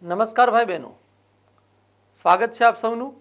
નમસ્કાર ભાઈ બહેનો, સ્વાગત છે આપ સૌનું.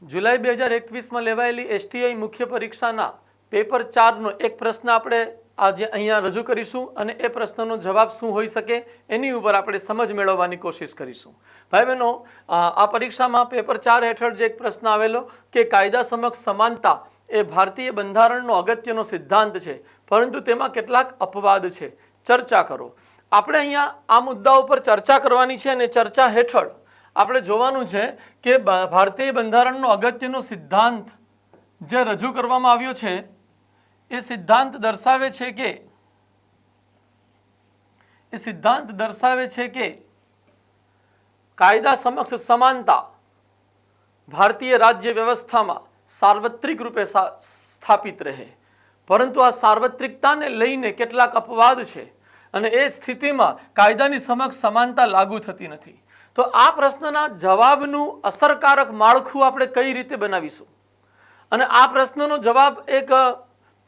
જુલાઈ 2021માં લેવાયેલી એસટીઆઈ મુખ્ય પરીક્ષાના પેપર 4નો એક પ્રશ્ન આપણે આજે અહીંયા રજૂ કરીશું અને એ પ્રશ્નનો જવાબ શું હોઈ શકે એની ઉપર આપણે સમજ મેળવવાની કોશિશ કરીશું. ભાઈ બહેનો, આ પરીક્ષામાં પેપર 4 હેઠળ જે એક પ્રશ્ન આવેલો કે કાયદા સમક્ષ સમાનતા એ ભારતીય બંધારણનો અગત્યનો સિદ્ધાંત છે, પરંતુ તેમાં કેટલાક અપવાદ છે, ચર્ચા કરો. આપણે અહીંયા આ મુદ્દા ઉપર ચર્ચા કરવાની છે અને ચર્ચા હેઠળ આપણે જોવાનું છે કે ભારતીય બંધારણનો અગત્યનો સિદ્ધાંત જે રજૂ કરવામાં આવ્યો છે એ સિદ્ધાંત દર્શાવે છે કે કાયદા સમક્ષ સમાનતા ભારતીય રાજ્ય વ્યવસ્થામાં સાર્વત્રિક રૂપે સ્થાપિત રહે, પરંતુ આ સાર્વત્રિકતાને લઈને કેટલાક અપવાદ છે અને એ સ્થિતિમાં કાયદાની સમક્ષ સમાનતા લાગુ થતી નથી. તો આ પ્રશ્નના જવાબનું અસરકારક માળખું આપણે કઈ રીતે બનાવીશું અને આ પ્રશ્નનો જવાબ એક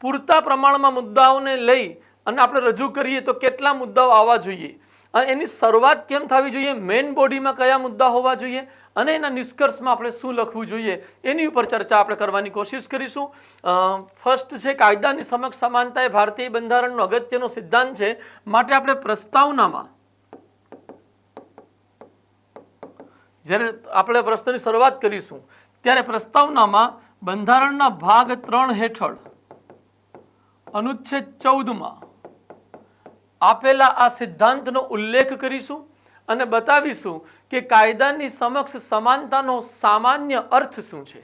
પૂરતા પ્રમાણમાં મુદ્દાઓને લઈ અને આપણે રજૂ કરીએ તો કેટલા મુદ્દાઓ આવવા જોઈએ અને એની શરૂઆત કેમ થવી જોઈએ, મેઇન બોડીમાં કયા મુદ્દા હોવા જોઈએ અને એના નિષ્કર્ષમાં આપણે શું લખવું જોઈએ એની ઉપર ચર્ચા આપણે કરવાની કોશિશ કરીશું. ફર્સ્ટ છે કાયદાની સમક્ષ સમાનતા એ ભારતીય બંધારણનો અગત્યનો સિદ્ધાંત છે, માટે આપણે પ્રસ્તાવનામાં જ્યારે આપણે પ્રશ્નની શરૂઆત કરીશું ત્યારે પ્રસ્તાવનામાં બંધારણના ભાગ 3 હેઠળ અનુચ્છેદ 14માં આપેલા આ સિદ્ધાંતનો ઉલ્લેખ કરીશું અને બતાવીશું કે કાયદાની સમક્ષ સમાનતાનો સામાન્ય અર્થ શું છે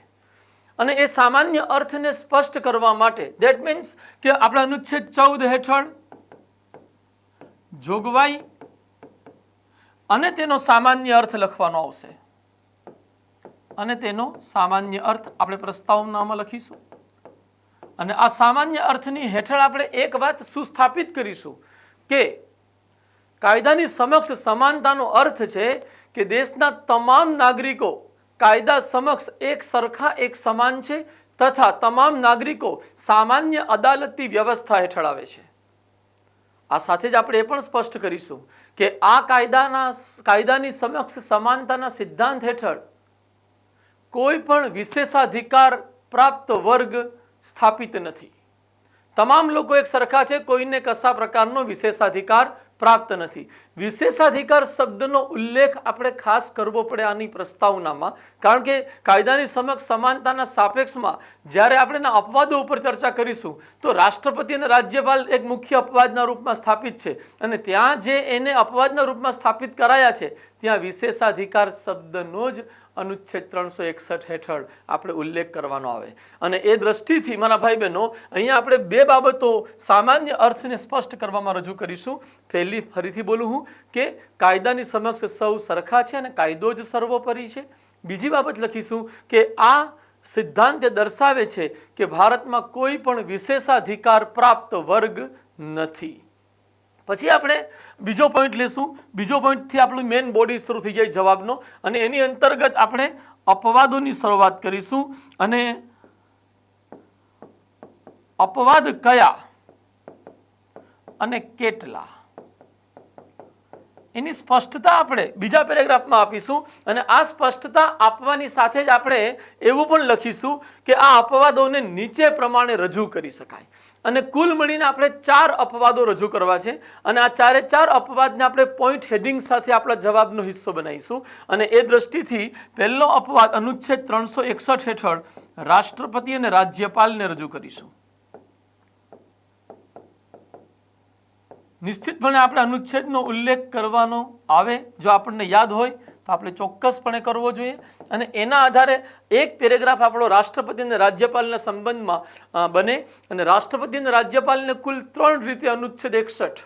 અને એ સામાન્ય અર્થને સ્પષ્ટ કરવા માટે દેટ મીન્સ કે આપણે અનુચ્છેદ 14 હેઠળ જોગવાઈ અને તેનો સામાન્ય અર્થ લખવાનો આવશે અને તેનો સામાન્ય અર્થ આપણે પ્રસ્તાવનામાં લખીશું અને આ સામાન્ય અર્થની હેઠળ આપણે એક વાત સુસ્થાપિત કરીશું કે કાયદાની સમક્ષ સમાનતાનો અર્થ છે કે દેશના તમામ નાગરિકો કાયદા સમક્ષ એક સરખા એક સમાન છે તથા તમામ નાગરિકો સામાન્ય અદાલતી વ્યવસ્થા હેઠળ આવે છે. આ સાથે જ આપણે એ પણ સ્પષ્ટ કરીશું કે આ કાયદાની સમક્ષ સમાનતાના સિદ્ધાંત હેઠળ કોઈ પણ વિશેષાધિકાર પ્રાપ્ત વર્ગ સ્થાપિત નથી. તમામ લોકો એક સરખા છે, કોઈને કશા પ્રકારનો વિશેષાધિકાર પ્રાપ્ત નથી. વિશેષાધિકાર શબ્દનો ઉલ્લેખ આપણે ખાસ કરવો પડે આની પ્રસ્તાવનામાં, કારણ કે કાયદાની સમક્ષ સમાનતાના સાપેક્ષમાં જ્યારે આપણે એના અપવાદો ઉપર ચર્ચા કરીશું તો રાષ્ટ્રપતિ અને રાજ્યપાલ એક મુખ્ય અપવાદના રૂપમાં સ્થાપિત છે અને ત્યાં જે એને અપવાદના રૂપમાં સ્થાપિત કરાયા છે ત્યાં વિશેષાધિકાર શબ્દનો જ અનુચ્છેદ 361 હેઠળ આપણે ઉલ્લેખ કરવાનો આવે. અને એ દ્રષ્ટિથી મારા ભાઈ બહેનો અહીંયા આપણે બે બાબતો સામાન્ય અર્થને સ્પષ્ટ કરવામાં રજૂ કરીશું. પહેલી ફરીથી બોલું હું કે કાયદાની સમક્ષ સૌ સરખા છે અને કાયદો જ સર્વોપરી છે. બીજી બાબત લખીશું કે આ સિદ્ધાંત દર્શાવે છે કે ભારતમાં કોઈ પણ વિશેષાધિકાર પ્રાપ્ત વર્ગ નથી. પછી આપણે બીજો પોઈન્ટ લેશું. બીજો પોઈન્ટથી આપણું મેઇન બોડી શરૂ થઈ જાય જવાબનો અને એની અંતર્ગત આપણે અપવાદોની શરૂઆત કરીશું અને અપવાદ કયા અને કેટલા એની સ્પષ્ટતા આપણે બીજા પેરેગ્રાફમાં આપીશું અને આ સ્પષ્ટતા આપવાની સાથે જ આપણે એવું પણ લખીશું કે આ અપવાદોને નીચે પ્રમાણે રજૂ કરી શકાય અને કુલ મળીને આપણે 4 અપવાદો રજૂ કરવા છે અને આ 4 અપવાદને આપણે પોઈન્ટ હેડિંગ સાથે આપણા જવાબનો હિસ્સો બનાવીશું. અને એ દ્રષ્ટિથી પહેલો અપવાદ અનુચ્છેદ 361 હેઠળ રાષ્ટ્રપતિ અને રાજ્યપાલને રજૂ કરીશું. નિશ્ચિતપણે આપણે અનુચ્છેદનો ઉલ્લેખ કરવાનો આવે, જો આપણને યાદ હોય તો આપણે ચોક્કસપણે કરવો જોઈએ અને એના આધારે એક પેરેગ્રાફ આપણો રાષ્ટ્રપતિ અને રાજ્યપાલના સંબંધમાં બને અને રાષ્ટ્રપતિ અને રાજ્યપાલને કુલ 3 રીતે અનુચ્છેદ 61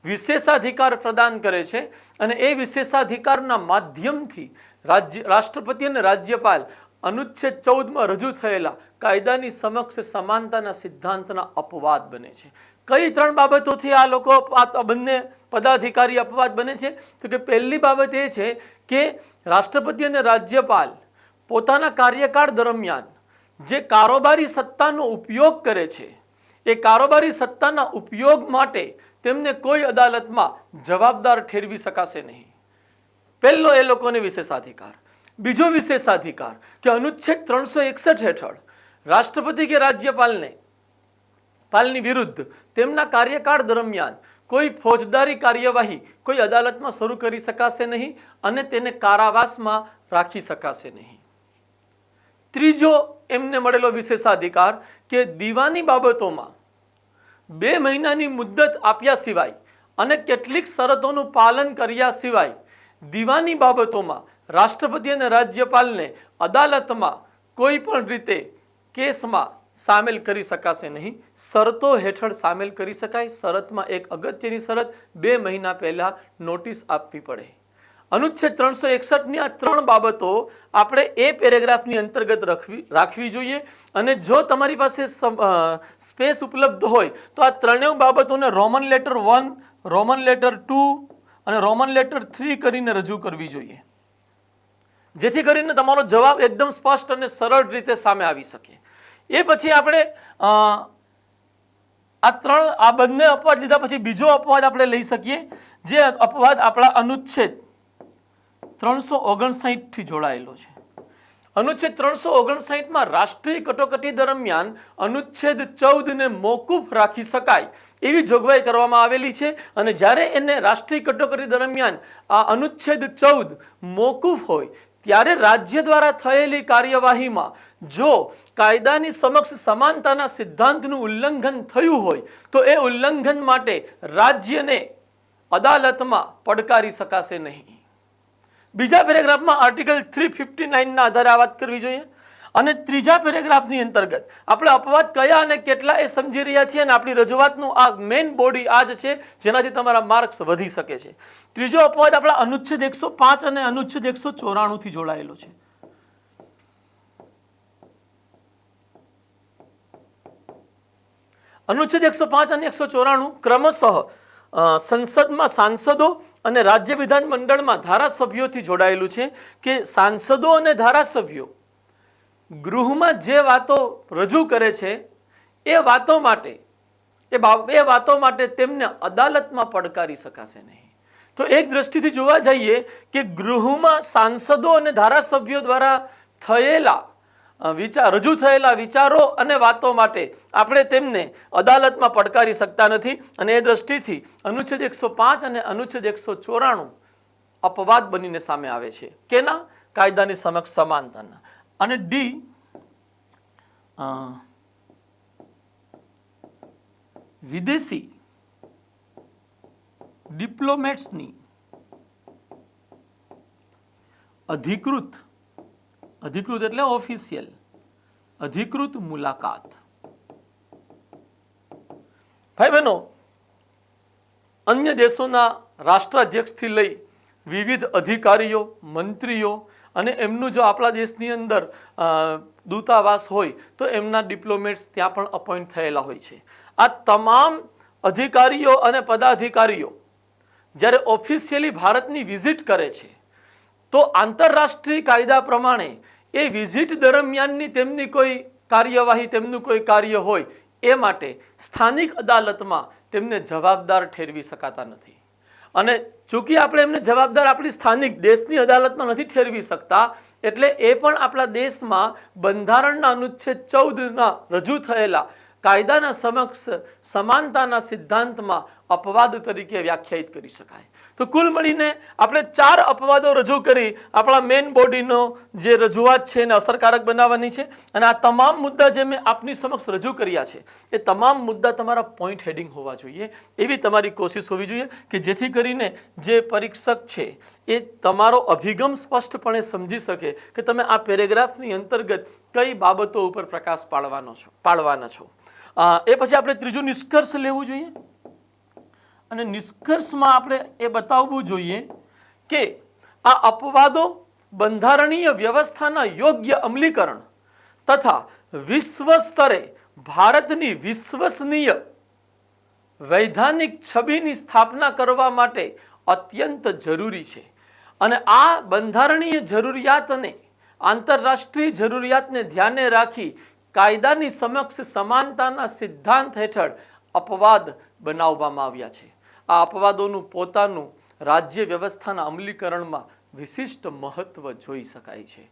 વિશેષાધિકાર પ્રદાન કરે છે અને એ વિશેષાધિકારના માધ્યમથી રાષ્ટ્રપતિ અને રાજ્યપાલ અનુચ્છેદ 14માં રજૂ થયેલા કાયદાની સમક્ષ સમાનતાના સિદ્ધાંતના અપવાદ બને છે. કઈ 3 બાબતોથી આ લોકો બંને પદાધિકારી અપવાદ બને છે? તો કે પહેલી બાબત એ છે કે રાષ્ટ્રપતિ અને રાજ્યપાલ પોતાના કાર્યકાળ દરમિયાન જે કારોબારી સત્તાનો ઉપયોગ કરે છે એ કારોબારી સત્તાના ઉપયોગ માટે તેમને કોઈ અદાલતમાં જવાબદાર ઠેરવી શકાશે નહીં. પહેલો એ લોકોને વિશેષાધિકાર. બીજો વિશેષાધિકાર કે અનુચ્છેદ 361 હેઠળ રાષ્ટ્રપતિ કે પાલની વિરુદ્ધ તેમના કાર્યકાળ દરમિયાન કોઈ ફોજદારી કાર્યવાહી કોઈ અદાલતમાં શરૂ કરી શકાશે નહીં અને તેને કારાવાસમાં રાખી શકાશે નહીં. ત્રીજો એમને મળેલો વિશેષાધિકાર કે દીવાની બાબતોમાં 2 મહિનાની મુદ્દત આપ્યા સિવાય અને કેટલીક શરતોનું પાલન કર્યા સિવાય દીવાની બાબતોમાં રાષ્ટ્રપતિ અને રાજ્યપાલને અદાલતમાં કોઈ પણ રીતે કેસમાં સામેલ કરી શકાશે નહીં. શરતો હેઠળ સામેલ કરી શકાય. શરતમાં એક અગત્યની શરત 2 મહિના પહેલા નોટિસ આપવી પડે. અનુચ્છેદ 361ની આ 3 બાબતો આપણે એ પેરેગ્રાફની અંતર્ગત રાખવી જોઈએ. અને જો તમારી પાસે સ્પેસ ઉપલબ્ધ હોય તો આ 3 બાબતોને રોમન લેટર 1, રોમન લેટર 2 અને રોમન લેટર 3 કરીને રજૂ કરવી જોઈએ, જેથી કરીને તમારો જવાબ એકદમ સ્પષ્ટ અને સરળ રીતે સામે આવી શકે. એ પછી આપણે આ બંને અપવાદ લીધા પછી બીજો અપવાદ આપણે લઈ શકીએ, જે અપવાદ આપણા અનુચ્છેદ 359 થી જોડાયેલો છે. અનુચ્છેદ 359માં રાષ્ટ્રીય કટોકટી દરમિયાન અનુચ્છેદ 14 ને મોકૂફ રાખી શકાય એવી જોગવાઈ કરવામાં આવેલી છે. અને જ્યારે એને રાષ્ટ્રીય કટોકટી દરમિયાન આ અનુચ્છેદ 14 મોકૂફ હોય ત્યારે રાજ્ય દ્વારા થયેલી કાર્યવાહીમાં જો કાયદાની સમક્ષ સમાનતાના સિદ્ધાંતનું ઉલ્લંઘન થયું હોય તો એ ઉલ્લંઘન માટે રાજ્યને અદાલતમાં પડકારી શકાશે નહીં. બીજા પેરેગ્રાફમાં આર્ટિકલ 359ના આધારે આ વાત કરવી જોઈએ. અને ત્રીજા પેરેગ્રાફની અંતર્ગત આપણે અપવાદ કયા અને કેટલા એ સમજી રહ્યા છીએ અને આપણી રજૂઆતનું આ મેઇન બોડી આ જ છે જેનાથી તમારા માર્ક્સ વધી શકે છે. ત્રીજો અપવાદ આપણા અનુચ્છેદ 105 અને અનુચ્છેદ 194 થી જોડાયેલો છે. અનુચ્છેદ 105 અને 194 ક્રમશઃ સંસદમાં સાંસદો અને રાજ્ય વિધાનમંડળમાં ધારાસભ્યોથી જોડાયેલું છે કે સાંસદો અને ધારાસભ્યો ગૃહમાં જે વાતો રજૂ કરે છે એ વાતો માટે તેમને અદાલતમાં પડકારી શકાશે નહીં. તો એક દ્રષ્ટિથી જોવા જઈએ કે ગૃહમાં સાંસદો અને ધારાસભ્યો દ્વારા રજૂ થયેલા વિચારો અને વાતો માટે આપણે તેમને અદાલતમાં પડકારી શકતા નથી. અને એ દ્રષ્ટિથી અનુચ્છેદ 105 અને અનુચ્છેદ 194 અપવાદ બનીને સામે આવે છે. કેના? કાયદાની સમક્ષ સમાનતાના. અને ડી વિદેશી ડિપ્લોમેટ્સની અધિકૃત એટલે ઓફિશિયલ અધિકૃત મુલાકાત. ભાઈ બહેનો, અન્ય દેશોના રાષ્ટ્રાધ્યક્ષથી લઈ વિવિધ અધિકારીઓ, મંત્રીઓ અને એમનું જો આપણા દેશની અંદર દૂતાવાસ હોય તો એમના ડિપ્લોમેટ્સ ત્યાં પણ અપોઇન્ટ થયેલા હોય છે. આ તમામ અધિકારીઓ અને પદાધિકારીઓ જ્યારે ઓફિશિયલી ભારતની વિઝિટ કરે છે તો આંતરરાષ્ટ્રીય કાયદા પ્રમાણે એ વિઝિટ દરમિયાનની તેમની કોઈ કાર્યવાહી, તેમનું કોઈ કાર્ય હોય એ માટે સ્થાનિક અદાલતમાં તેમને જવાબદાર ઠેરવી શકાતા નથી. અને ચૂંકી આપણે એમને જવાબદાર આપણી સ્થાનિક દેશની અદાલતમાં નથી ઠેરવી શકતા, એટલે એ પણ આપણા દેશમાં બંધારણના અનુચ્છેદ 14ના રજૂ થયેલા કાયદાના સમક્ષ સમાનતાના સિદ્ધાંતમાં અપવાદ તરીકે વ્યાખ્યાયિત કરી શકાય. તો કુલ મળીને આપણે 4 અપવાદો રજૂ કરી આપણા મેઇન બોડીનો જે રજૂઆત છે એને અસરકારક બનાવવાની છે. અને આ તમામ મુદ્દા જે મેં આપની સમક્ષ રજૂ કર્યા છે એ તમામ મુદ્દા તમારા પોઈન્ટ હેડિંગ હોવા જોઈએ એવી તમારી કોશિશ હોવી જોઈએ કે જેથી કરીને જે પરીક્ષક છે એ તમારો અભિગમ સ્પષ્ટપણે સમજી શકે કે તમે આ પેરેગ્રાફની અંતર્ગત કઈ બાબતો ઉપર પ્રકાશ પાડવાના છો. એ પછી આપણે ત્રીજું નિષ્કર્ષ લેવું જોઈએ. અને નિષ્કર્ષમાં આપણે એ બતાવવું જોઈએ કે આ અપવાદો બંધારણીય વ્યવસ્થાના યોગ્ય અમલીકરણ તથા વિશ્વ સ્તરે ભારતની વિશ્વસનીય વૈધાનિક છબીની સ્થાપના કરવા માટે અત્યંત જરૂરી છે. અને આ બંધારણીય જરૂરિયાતને આંતરરાષ્ટ્રીય જરૂરિયાતને ધ્યાને રાખી કાયદાની સમક્ષ સમાનતાના સિદ્ધાંત હેઠળ અપવાદ બનાવવામાં આવ્યા છે. આ અપવાદોનું પોતાનું રાજ્ય વ્યવસ્થાના અમલીકરણમાં વિશિષ્ટ મહત્વ જોઈ શકાય છે.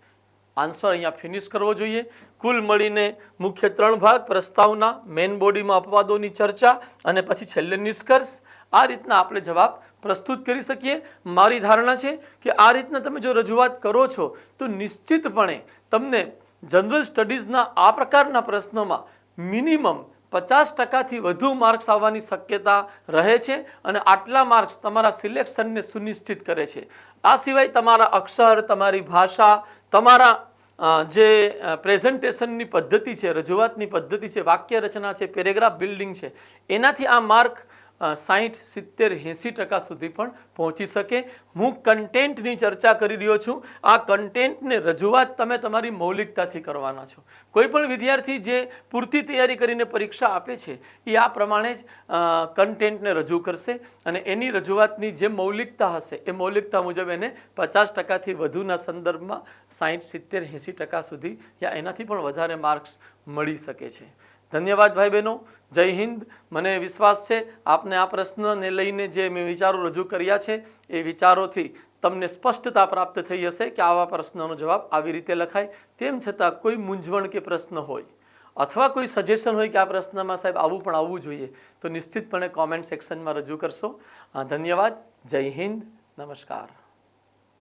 આન્સર અહીંયા ફિનિશ કરવો જોઈએ. કુલ મળીને મુખ્ય 3 ભાગ, પ્રસ્તાવના, મેઇન બોડીમાં અપવાદોની ચર્ચા અને પછી છેલ્લે નિષ્કર્ષ. આ રીતના આપણે જવાબ પ્રસ્તુત કરી શકીએ. મારી ધારણા છે કે આ રીતના તમે જો રજૂઆત કરો છો તો નિશ્ચિતપણે તમને જનરલ સ્ટડીઝના આ પ્રકારના પ્રશ્નોમાં મિનિમમ 50% વધુ માર્ક્સ આવવાની શક્યતા રહે છે અને આટલા માર્ક્સ તમારા સિલેક્શનને સુનિશ્ચિત કરે છે. આ સિવાય તમારા અક્ષર, તમારી ભાષા, તમારા જે પ્રેઝન્ટેશનની પદ્ધતિ છે, રજૂઆતની પદ્ધતિ છે, વાક્ય રચના છે, પેરેગ્રાફ બિલ્ડિંગ છે, એનાથી આ માર્ક 60, 70, 80% સુધી પણ પહોંચી શકે. હું કન્ટેન્ટની ચર્ચા કરી રહ્યો છું. આ કન્ટેન્ટને રજૂઆત તમે તમારી મૌલિકતાથી કરવાના છો. કોઈ પણ વિદ્યાર્થી જે પૂરતી તૈયારી કરીને પરીક્ષા આપે છે એ આ પ્રમાણે જ કન્ટેન્ટને રજૂ કરશે અને એની રજૂઆતની જે મૌલિકતા હશે એ મૌલિકતા મુજબ એને 50%થી વધુના સંદર્ભમાં 60, 70, 80% સુધી યા એનાથી પણ વધારે માર્ક્સ મળી શકે છે. ધન્યવાદ ભાઈ બહેનો. જય હિન્દ. મને વિશ્વાસ છે આપને આ પ્રશ્નને લઈને જે મેં વિચારો રજૂ કર્યા છે એ વિચારોથી તમને સ્પષ્ટતા પ્રાપ્ત થઈ હશે કે આવા પ્રશ્નનો જવાબ આવી રીતે લખાય. તેમ છતાં કોઈ મૂંઝવણ કે પ્રશ્ન હોય અથવા કોઈ સજેશન હોય કે આ પ્રશ્નમાં સાહેબ આવું પણ આવવું જોઈએ તો નિશ્ચિતપણે કોમેન્ટ સેક્શનમાં રજૂ કરશો. ધન્યવાદ. જય હિન્દ. નમસ્કાર.